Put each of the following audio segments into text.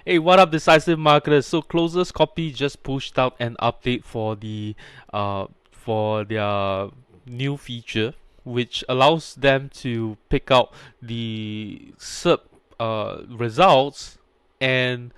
Hey, what up, decisive marketers? So, ClosersCopy just pushed out an update for their new feature, which allows them to pick out the SERP results and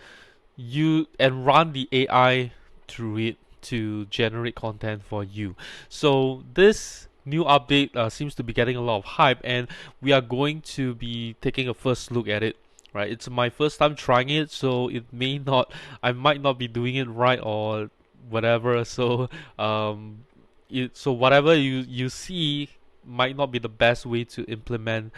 run the AI through it to generate content for you. So this new update seems to be getting a lot of hype, and we are going to be taking a first look at it. Right, it's my first time trying it, so I might not be doing it right or whatever. So whatever you see might not be the best way to implement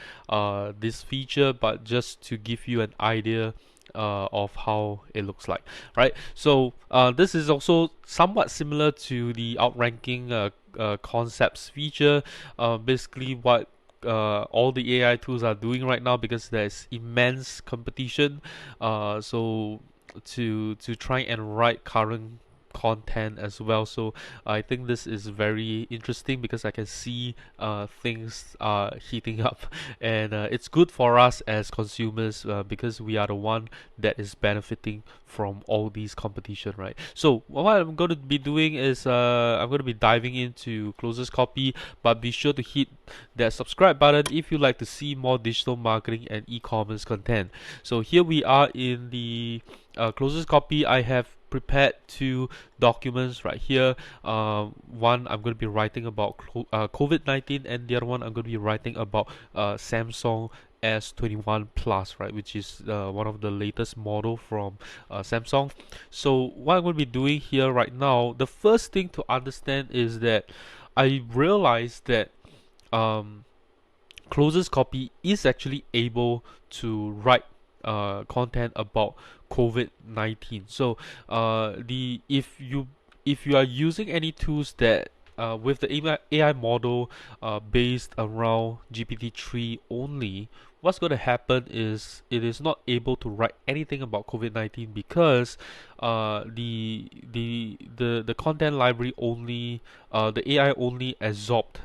this feature, but just to give you an idea of how it looks like, right? So this is also somewhat similar to the outranking concepts feature. Basically, what all the AI tools are doing right now, because there's immense competition. To try and write current content as well. So I think this is very interesting because I can see things are heating up, and it's good for us as consumers because we are the one that is benefiting from all these competition, right? So what I'm going to be doing is I'm going to be diving into Closers Copy, but be sure to hit that subscribe button if you like to see more digital marketing and e-commerce content. So here we are in the Closers Copy. I have prepared two documents right here. One I'm going to be writing about COVID-19, and the other one I'm going to be writing about Samsung S21 Plus, right, which is one of the latest model from Samsung. So what I'm going to be doing here right now, the first thing to understand is that I realized that um, ClosersCopy is actually able to write content about COVID-19. So the if you are using any tools that with the AI model based around GPT-3 only, what's going to happen is it is not able to write anything about COVID-19 because the content library only the AI only absorbed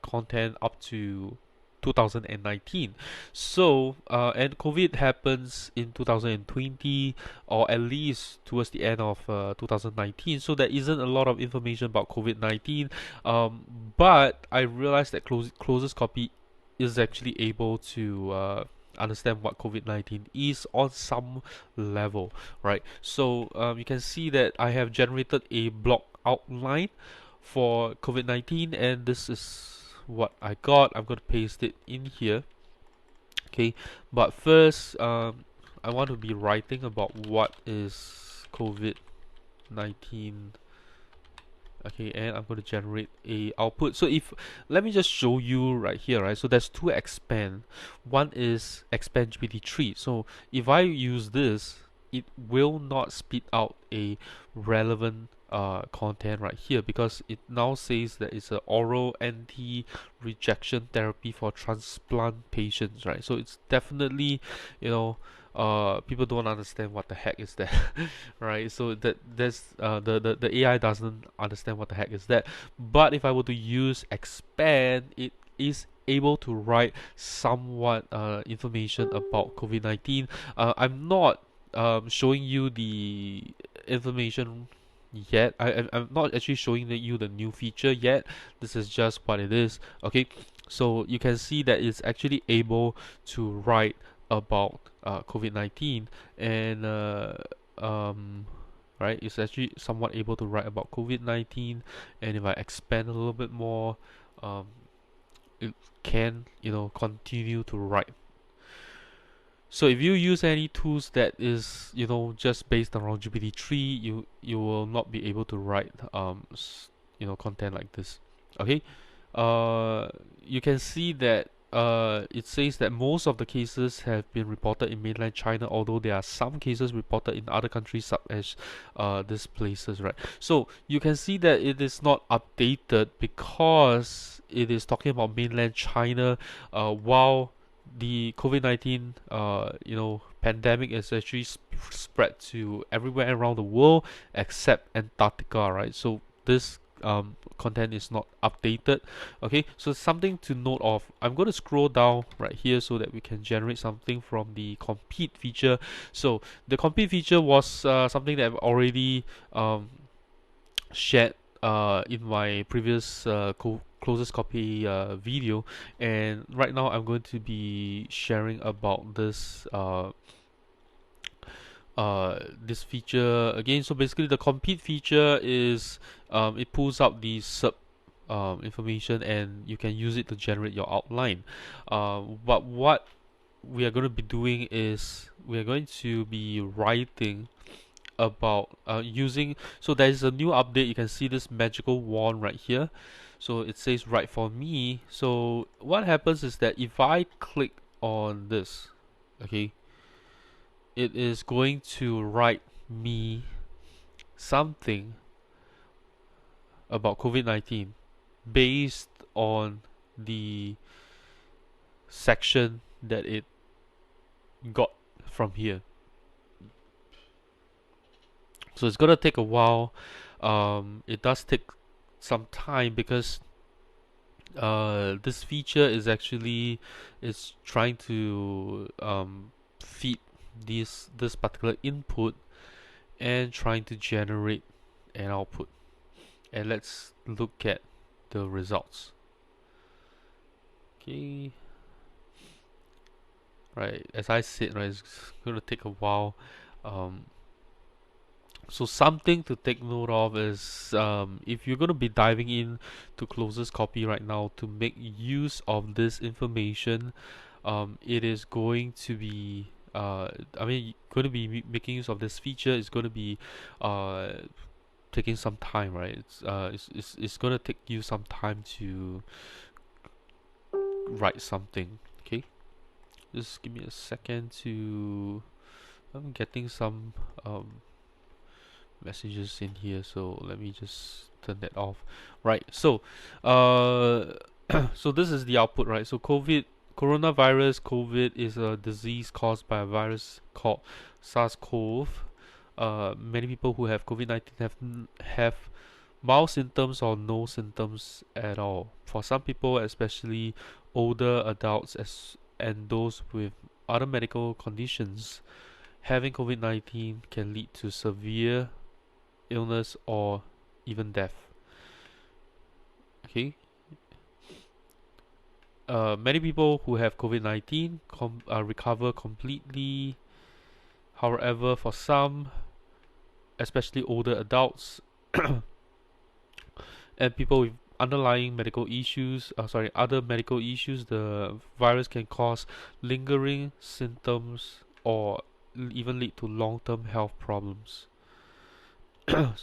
content up to 2019. So, and COVID happens in 2020, or at least towards the end of 2019. So there isn't a lot of information about COVID-19. But I realized that Closest Copy is actually able to understand what COVID-19 is on some level, right? So you can see that I have generated a blog outline for COVID-19, and this is what I got. I'm going to paste it in here. Okay, but first, I want to be writing about what is COVID-19. Okay, and I'm going to generate a output. So if let me just show you right here, right? So there's two expand. One is expand GPT-3. So if I use this, it will not spit out a relevant content right here, because it now says that it's an oral anti-rejection therapy for transplant patients, right? So it's definitely, you know, people don't understand what the heck is that, right? So the AI doesn't understand what the heck is that. But if I were to use expand, it is able to write somewhat information about COVID-19. I'm not showing you the information yet. I'm not actually showing you the new feature yet. This is just what it is. Okay, so you can see that it's actually able to write about COVID-19, and right, it's actually somewhat able to write about COVID-19. And if I expand a little bit more, um, it can, continue to write. So if you use any tools that is, just based around GPT-3, you will not be able to write content like this. Okay, you can see that it says that most of the cases have been reported in mainland China, although there are some cases reported in other countries such as these places, right? So you can see that it is not updated because it is talking about mainland China, while the COVID-19 pandemic is actually spread to everywhere around the world except Antarctica, right? So this content is not updated. Okay, so something to note of. I'm going to scroll down right here so that we can generate something from the compete feature. So the compete feature was something that I've already shared in my previous ClosersCopy video, and right now I'm going to be sharing about this feature again. So basically, the compete feature is it pulls up the SERP information, and you can use it to generate your outline. But what we are going to be doing is we are going to be writing about using. So there is a new update. You can see this magical wand right here. So it says write for me. So what happens is that if I click on this, okay, it is going to write me something about COVID-19 based on the section that it got from here. So it's gonna take a while. It does take some time because this feature is trying to feed this particular input and trying to generate an output. And let's look at the results. Okay. Right, as I said, right, it's gonna take a while. Um, so something to take note of is if you're gonna be diving in to ClosersCopy right now to make use of this information, it is going to be going to be making use of this feature is going to be uh, taking some time, right? It's going to take you some time to write something. Okay, just give me a second to. I'm getting some messages in here, so let me just turn that off. Right. So, so this is the output, right? So coronavirus, COVID is a disease caused by a virus called SARS-CoV. Many people who have COVID-19 have mild symptoms or no symptoms at all. For some people, especially older adults and those with other medical conditions, having COVID-19 can lead to severe illness or even death. Okay. Many people who have COVID-19 recover completely. However, for some, especially older adults and people with underlying medical issues, other medical issues, the virus can cause lingering symptoms or even lead to long-term health problems.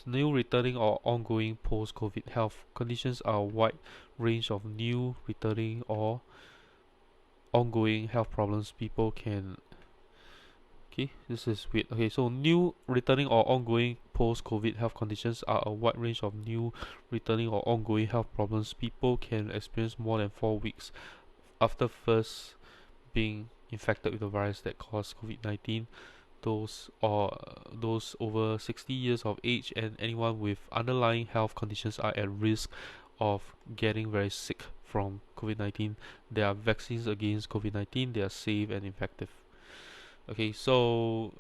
New, returning, or ongoing post-COVID health conditions are a wide range of new, returning, or ongoing health problems people can. Okay, this is weird. Okay, so new, returning, or ongoing post-COVID health conditions are a wide range of new, returning, or ongoing health problems people can experience more than 4 weeks after first being infected with the virus that caused COVID-19. Those over 60 years of age and anyone with underlying health conditions are at risk of getting very sick from COVID-19. There are vaccines against COVID-19. They are safe and effective. Okay, so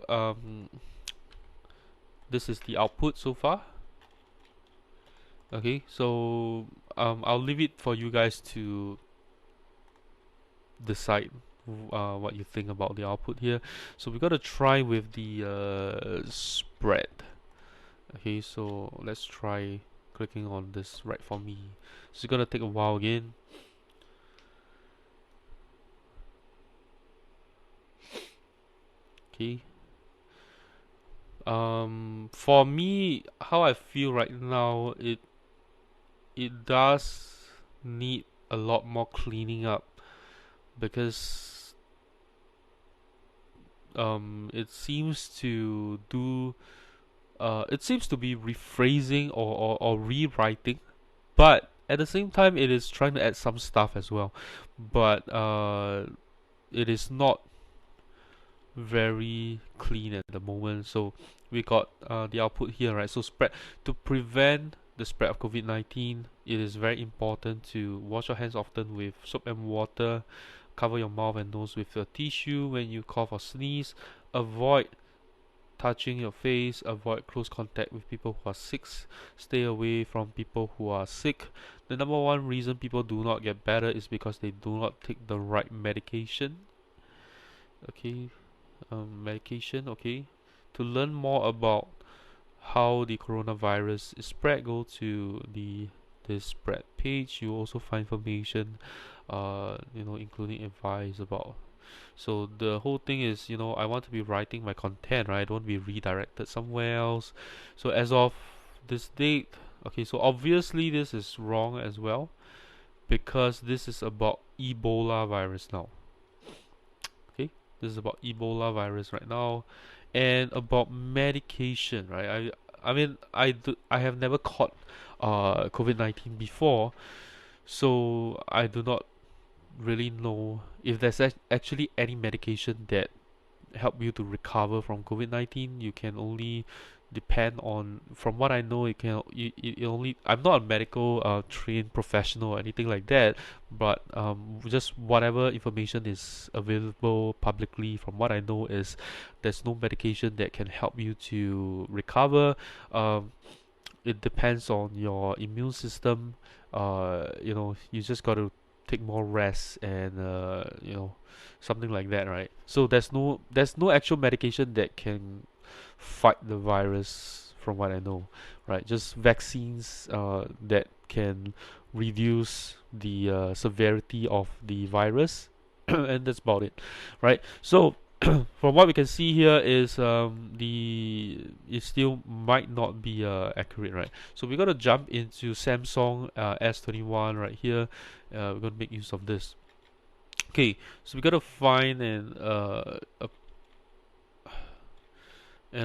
this is the output so far. Okay, so I'll leave it for you guys to decide what you think about the output here. So we got to try with the spread. Okay, so let's try clicking on this right for me. It's gonna take a while again. Okay. For me, how I feel right now, it does need a lot more cleaning up because it seems to do it seems to be rephrasing or rewriting, but at the same time it is trying to add some stuff as well, but it is not very clean at the moment. So we got the output here, right? So spread to prevent the spread of COVID-19, it is very important to wash your hands often with soap and water, cover your mouth and nose with a tissue when you cough or sneeze, avoid touching your face, avoid close contact with people who are sick, stay away from people who are sick. The number one reason people do not get better is because they do not take the right medication. Okay, medication, okay. To learn more about how the coronavirus is spread, go to the spread page. You also find information, including advice about. So the whole thing is, I want to be writing my content, right? I don't want to be redirected somewhere else. So as of this date, okay, so obviously this is wrong as well, because this is about Ebola virus now. Okay, this is about Ebola virus right now, and about medication, right? I have never caught COVID-19 before, so I do not really know if there's actually any medication that help you to recover from COVID-19. You can only depend on, from what I know, it only, I'm not a medical trained professional or anything like that, but just whatever information is available publicly, from what I know, is there's no medication that can help you to recover. It depends on your immune system. You just got to take more rest, and something like that, right? So there's no actual medication that can fight the virus, from what I know, right? Just vaccines that can reduce the severity of the virus, and that's about it, right? So from what we can see here is it still might not be accurate, right? So we're gonna jump into Samsung S21 right here. We're gonna make use of this. Okay, so we gotta find an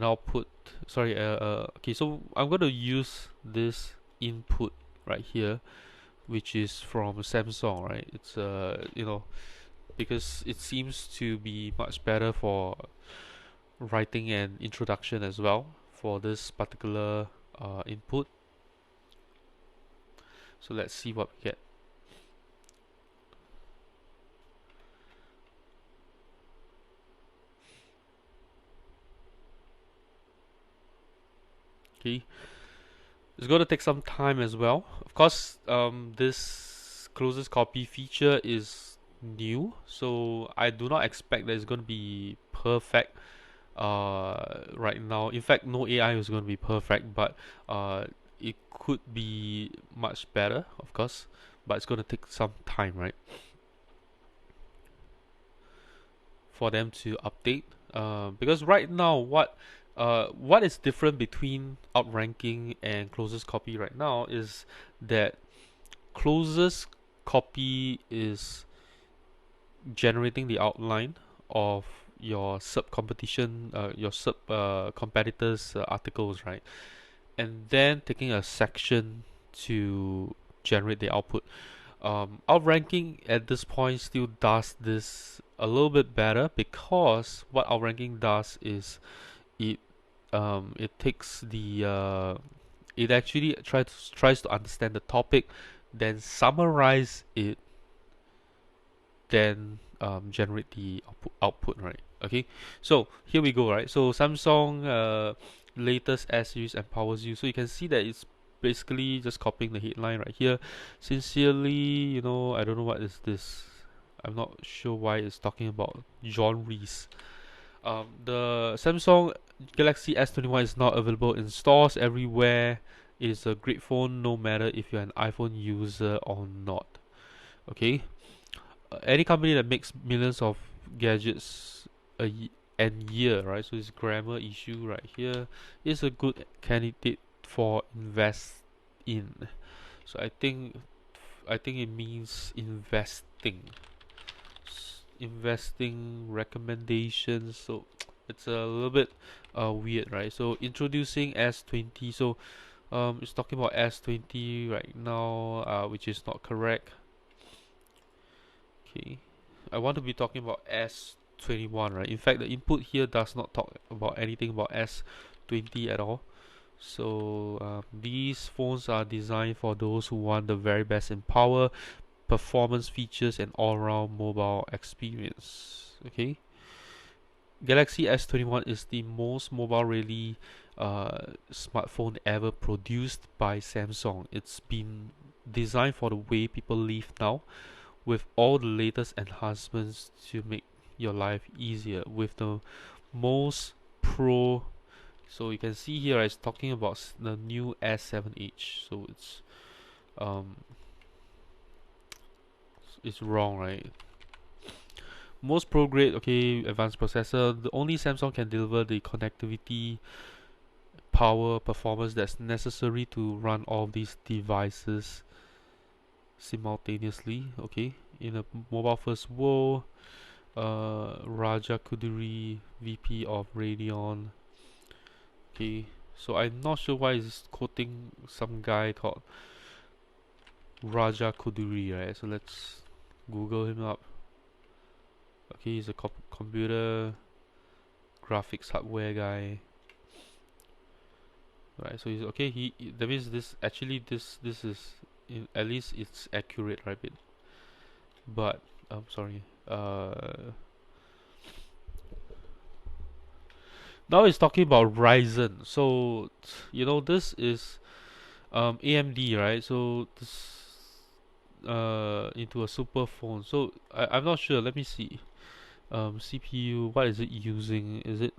output. Sorry, okay, so I'm gonna use this input right here, which is from Samsung, right? It's because it seems to be much better for writing an introduction as well for this particular input. So let's see what we get. Okay, it's going to take some time as well. Of course, this ClosersCopy feature is new, so I do not expect that it's going to be perfect right now. In fact, no AI is going to be perfect, but it could be much better, of course, but it's going to take some time, right, for them to update. Because right now, what is different between Outranking and ClosersCopy right now is that ClosersCopy is generating the outline of your SERP competition, your SERP competitors' articles, right? And then taking a section to generate the output. Outranking at this point still does this a little bit better, because what Outranking does is it it takes the it actually tries to understand the topic, then summarize it, then generate the output, right? Okay, so here we go, right? So Samsung latest S series empowers you. So you can see that it's basically just copying the headline right here. Sincerely, I don't know what is this. I'm not sure why it's talking about John Reese. The Samsung Galaxy S21 is not available in stores everywhere. It is a great phone no matter if you're an iPhone user or not. Okay, any company that makes millions of gadgets and year, right? So it's grammar issue right here. Is a good candidate for invest in. So I think it means investing. Investing recommendations. So it's a little bit weird, right? So introducing S20. So it's talking about S20 right now, which is not correct. Okay, I want to be talking about S21, right? In fact, the input here does not talk about anything about S20 at all. So these phones are designed for those who want the very best in power, performance features, and all-round mobile experience. Okay, Galaxy S21 is the most mobile-ready smartphone ever produced by Samsung. It's been designed for the way people live now, with all the latest enhancements to make your life easier. With the most pro, so you can see here it's talking about the new S7H. So um it's wrong, right? Most pro grade, okay, advanced processor. The only Samsung can deliver the connectivity, power, performance that's necessary to run all of these devices simultaneously. Okay, in a mobile first world, Raja Kuduri, VP of Radeon. Okay, so I'm not sure why is quoting some guy called Raja Kuduri, right? So let's Google him up. Okay, he's a computer graphics hardware guy. Right, so he's okay. That means this is at least it's accurate, right? But I'm sorry. Now it's talking about Ryzen. So this is AMD, right? So this into a super phone. So I'm not sure. Let me see. CPU. What is it using? Is it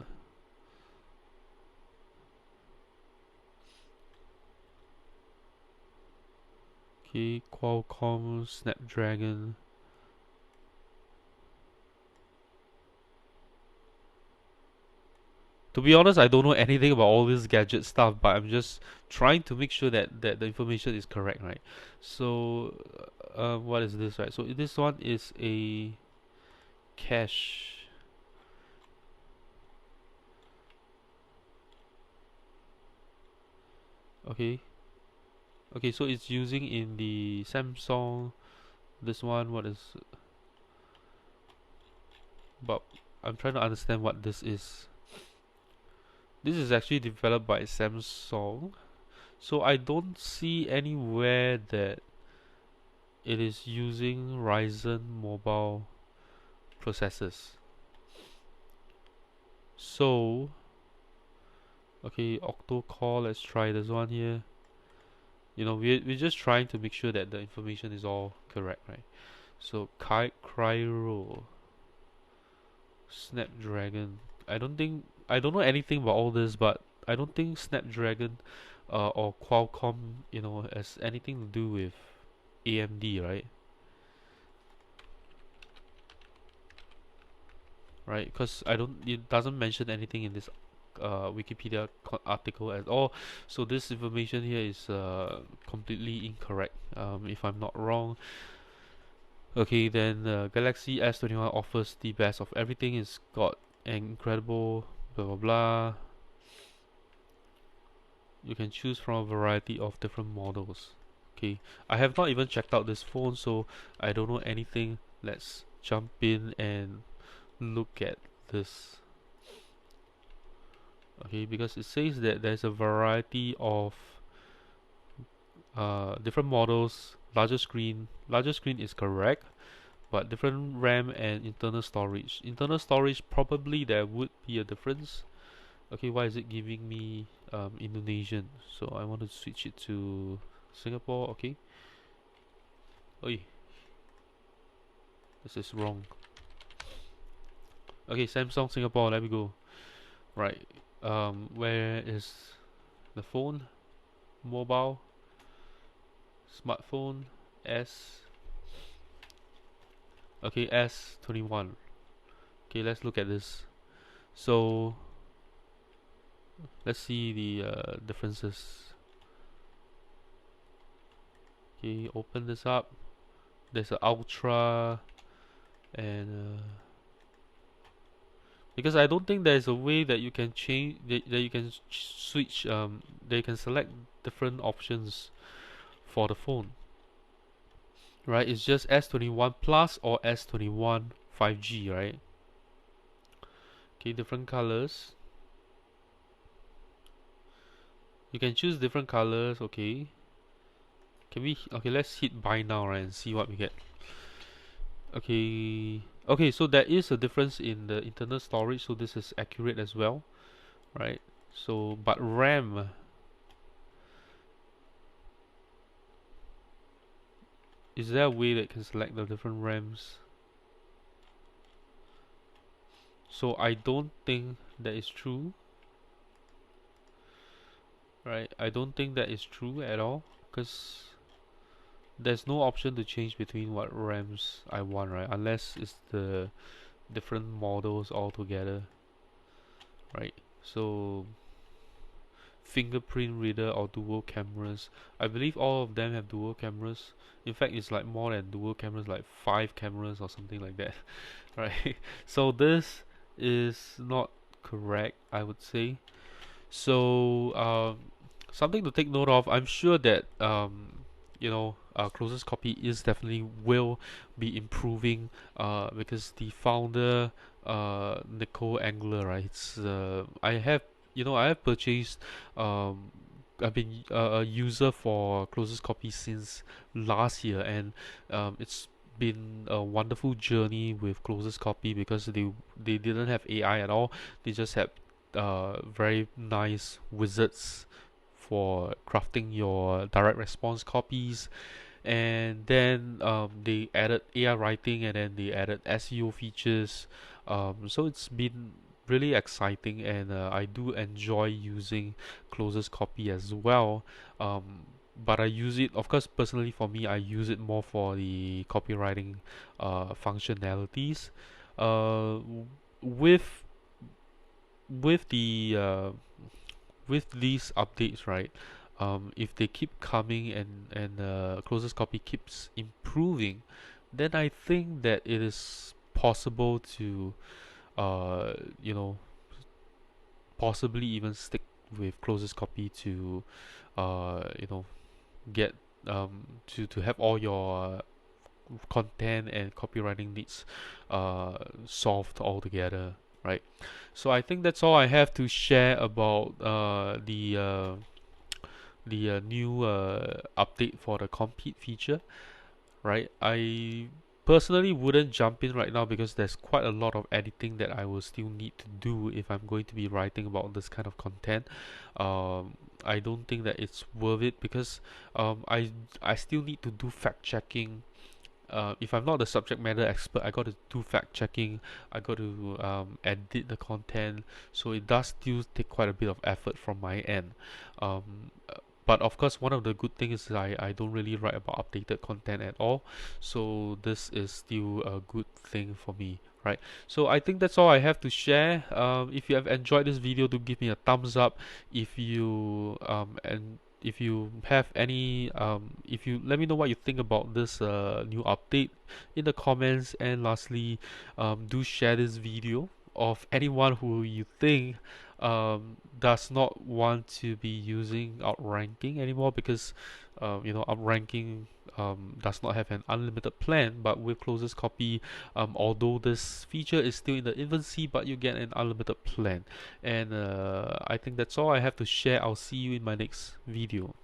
okay? Qualcomm Snapdragon. To be honest, I don't know anything about all this gadget stuff, but I'm just trying to make sure that the information is correct, right? So, what is this, right? So this one is a cache. Okay, okay. So it's using in the Samsung. This one, what is? But I'm trying to understand what this is. This is actually developed by Samsung. So I don't see anywhere that it is using Ryzen mobile processors. So, okay, octo-core, let's try this one here. We're just trying to make sure that the information is all correct, right? So, Cryo, Snapdragon. I don't know anything about all this, but I don't think Snapdragon or Qualcomm, has anything to do with AMD, right? Right? Because it doesn't mention anything in this Wikipedia article at all. So this information here is completely incorrect. If I'm not wrong. Okay, then Galaxy S21 offers the best of everything. It's got an incredible blah blah blah. You can choose from a variety of different models. Okay, I have not even checked out this phone, so I don't know anything. Let's jump in and look at this. Okay, because it says that there's a variety of different models. Larger screen is correct, but different RAM and internal storage. Internal storage, probably there would be a difference. Okay, why is it giving me Indonesian? So I want to switch it to Singapore. Okay. Oi, this is wrong. Okay, Samsung Singapore. Let me go. Right. Where is the phone? Mobile, smartphone, S. Okay, S21. Okay, let's look at this. So let's see the differences. Okay, open this up. There's an Ultra and because I don't think there's a way that you can change that you can switch that you can select different options for the phone. Right? It's just S21 Plus or S21 5G, right? Okay, different colors. You can choose different colors. Okay. Can we? Okay, let's hit buy now, right, and see what we get. Okay. Okay, so there is a difference in the internal storage, so this is accurate as well, right? So, but RAM, is there a way that can select the different RAMs? So I don't think that is true, right? I don't think that is true at all, because there's no option to change between what RAMs I want, right? Unless it's the different models altogether, right? So fingerprint reader or dual cameras. I believe all of them have dual cameras. In fact, it's like more than dual cameras, like 5 cameras or something like that, right? So this is not correct, I would say. So something to take note of. I'm sure that ClosersCopy is definitely will be improving because the founder Nicole Angler, right? I have purchased um, I've been a user for ClosersCopy since last year, and it's been a wonderful journey with ClosersCopy because they didn't have AI at all. They just had very nice wizards for crafting your direct response copies, and then they added AI writing, and then they added SEO features. So it's been really exciting, and I do enjoy using ClosersCopy as well. But I use it, of course, personally for me, I use it more for the copywriting functionalities. With with the with these updates, right? If they keep coming and ClosersCopy keeps improving, then I think that it is possible to uh, you know possibly even stick with ClosersCopy to get to have all your content and copywriting needs solved altogether, right? So I think that's all I have to share about the new update for the compete feature, right? I personally wouldn't jump in right now because there's quite a lot of editing that I will still need to do if I'm going to be writing about this kind of content. I don't think that it's worth it because I still need to do fact checking. If I'm not the subject matter expert, I got to do fact checking. I got to edit the content, so it does still take quite a bit of effort from my end. But of course, one of the good things is I don't really write about updated content at all, so this is still a good thing for me, right? So I think that's all I have to share. If you have enjoyed this video, do give me a thumbs up. If you and if you have any if you let me know what you think about this new update in the comments, and lastly, do share this video of anyone who you think does not want to be using outranking anymore, because outranking does not have an unlimited plan, but with ClosersCopy, although this feature is still in the infancy, but you get an unlimited plan. And I think that's all I have to share. I'll see you in my next video.